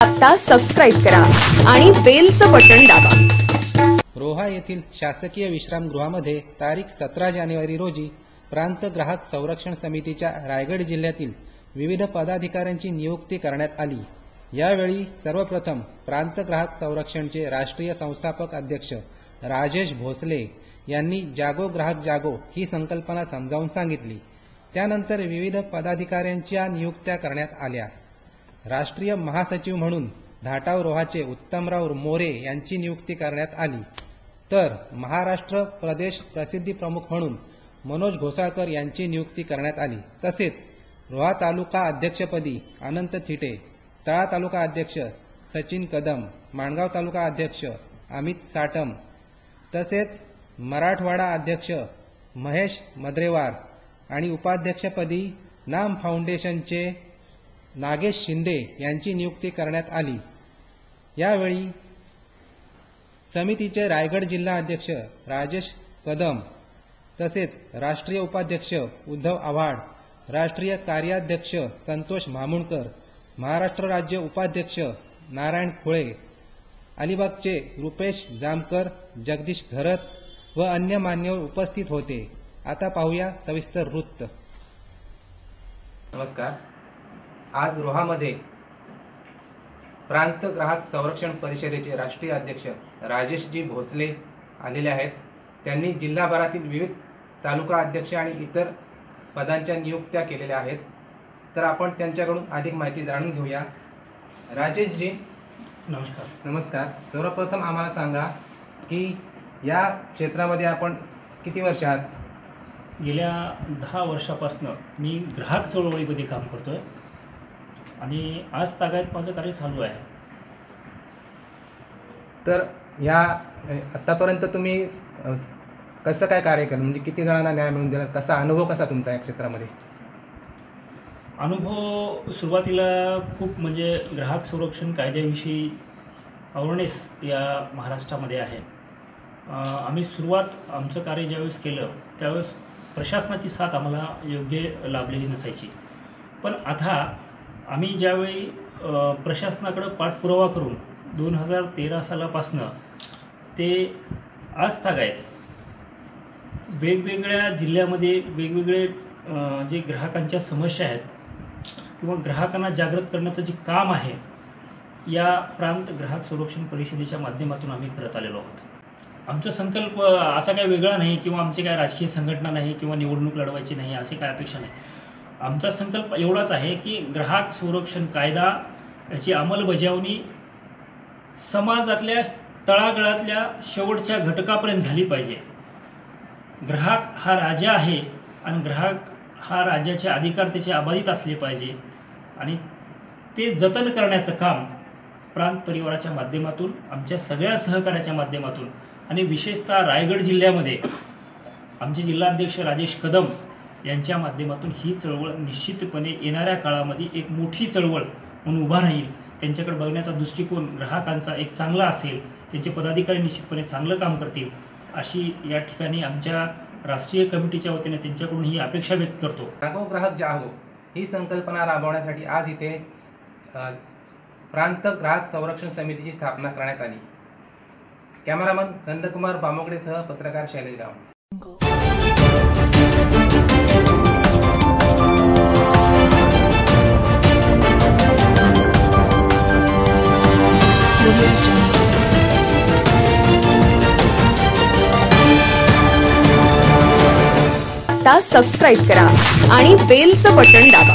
आता सबस्क्राइब करा आणि बेलचं बटन दाबा। रोहा येथील शासकीय विश्रामगृहामध्ये तारीख 17 जानेवारी रोजी प्रांत ग्राहक संरक्षण समितीच्या रायगड जिल्ह्यातील विविध पदाधिकाऱ्यांची नियुक्ती करण्यात आली। यावेळी सर्वप्रथम प्रांत ग्राहक संरक्षणचे राष्ट्रीय संस्थापक अध्यक्ष राजेश भोसले यांनी जागो ग्राहक जागो ही संकल्पना समजावून सांगितली। त्यानंतर विविध पदाधिकाऱ्यांच्या नियुक्त्या करण्यात आल्या। राष्ट्रीय महासचिव म्हणून धाटाव रोहाचे उत्तमराव मोरे यांची नियुक्ती करण्यात आली, तर महाराष्ट्र प्रदेश प्रसिद्धी प्रमुख म्हणून मनोज घोसाळकर यांची नियुक्ती करण्यात आली। तसेच रोहा तालुका अध्यक्षपदी अनंत थिटे, तळा तालुका अध्यक्ष सचिन कदम, माणगाव तालुका अध्यक्ष अमित साटम, तसेच मराठवाडा अध्यक्ष महेश मद्रेवार आणि उपाध्यक्षपदी नाम फाउंडेशनचे नागेश शिंदे यांची नियुक्ती करण्यात आली। यावेळी समितीचे रायगड जिल्हा अध्यक्ष राजेश कदम, तसेच राष्ट्रीय उपाध्यक्ष उद्धव आव्हाड, राष्ट्रीय कार्याध्यक्ष संतोष मामुणकर, महाराष्ट्र राज्य उपाध्यक्ष नारायण खुळे, अलिबागचे रुपेश जामकर, जगदीश घरत व अन्य मान्यवर उपस्थित होते। आता पाहूया सविस्तर वृत्त। नमस्कार। आज रोहामध्ये प्रांत ग्राहक संरक्षण परिषदेचे राष्ट्रीय अध्यक्ष राजेशजी भोसले आलेले आहेत। त्यांनी जिल्हाभरातील विविध तालुका अध्यक्ष आणि इतर पदांच्या नियुक्त्या केलेल्या आहेत। तर आपण त्यांच्याकडून अधिक माहिती जाणून घेऊया। राजेशजी नमस्कार। नमस्कार। सर्वप्रथम आम्हाला सांगा की या क्षेत्रामध्ये आपण किती वर्ष आहात? गेल्या 10 वर्षापासून मी ग्राहक चळवळीमध्ये काम करतोय आणि आज तागायत माझं कार्य चालू आहे। तर या आतापर्यंत तुम्ही कसं काय कार्य केलं, म्हणजे किती जणांना न्याय मिळवून दिला, कसा अनुभव कसा तुमचा या क्षेत्रामध्ये? अनुभव सुरुवातीला खूप म्हणजे ग्राहक संरक्षण कायद्याविषयी अवेअरनेस या महाराष्ट्रामध्ये आहे। आम्ही आमचं कार्य ज्यावेळेस केलं त्यावेळेस प्रशासनाची साथ आम्हाला योग्य लाभलेली नसायची, पण आता आम्ही ज्यावेळी प्रशासनाकडे पाठपुरावा करून 2013 सालापासनं ते आज तागायत वेगवेगळ्या जिल्ह्यामध्ये वेगवेगळे जे ग्राहकांच्या समस्या आहेत किंवा ग्राहकांना जागृत करण्याचं जे काम आहे या प्रांत ग्राहक संरक्षण परिषदेच्या माध्यमातून आम्ही करत आलेलो आहोत। आमचा संकल्प असा काही वेगळा नाही किंवा आमची काय राजकीय संघटना नाही किंवा निवडणूक लढवायची नाही असे काय अपेक्षा नाही। आमचा संकल्प एवढाच आहे की ग्राहक संरक्षण कायदा याची अंमलबजावणी समाजातल्या तळागाळातल्या शेवटच्या घटकापर्यंत झाली पाहिजे। ग्राहक हा राजा आहे आणि ग्राहक हा राज्याचे अधिकार त्याचे अबाधित असले पाहिजे आणि ते जतन करण्याचं काम प्रांत परिवाराच्या माध्यमातून आमच्या सगळ्या सहकार्याच्या माध्यमातून आणि विशेषतः रायगड जिल्ह्यामध्ये आमचे जिल्हाध्यक्ष राजेश कदम यांच्या माध्यमातून ही चळवळ निश्चितपणे येणाऱ्या काळामध्ये एक मोठी चळवळ म्हणून उभा राहील। त्यांच्याकडे बघण्याचा दृष्टिकोन ग्राहकांचा एक चांगला असेल, त्यांचे पदाधिकारी निश्चितपणे चांगलं काम करतील अशी या ठिकाणी आमच्या राष्ट्रीय कमिटीच्या वतीने त्यांच्याकडून ही अपेक्षा व्यक्त करतो। जागो ग्राहक जागो ही संकल्पना राबवण्यासाठी आज इथे प्रांत ग्राहक संरक्षण समितीची स्थापना करण्यात आली। कॅमेरामन नंदकुमार बामोगडेसह पत्रकार शैलेश गाव। आता सबस्क्राइब करा आणि बेलचं बटन दाबा।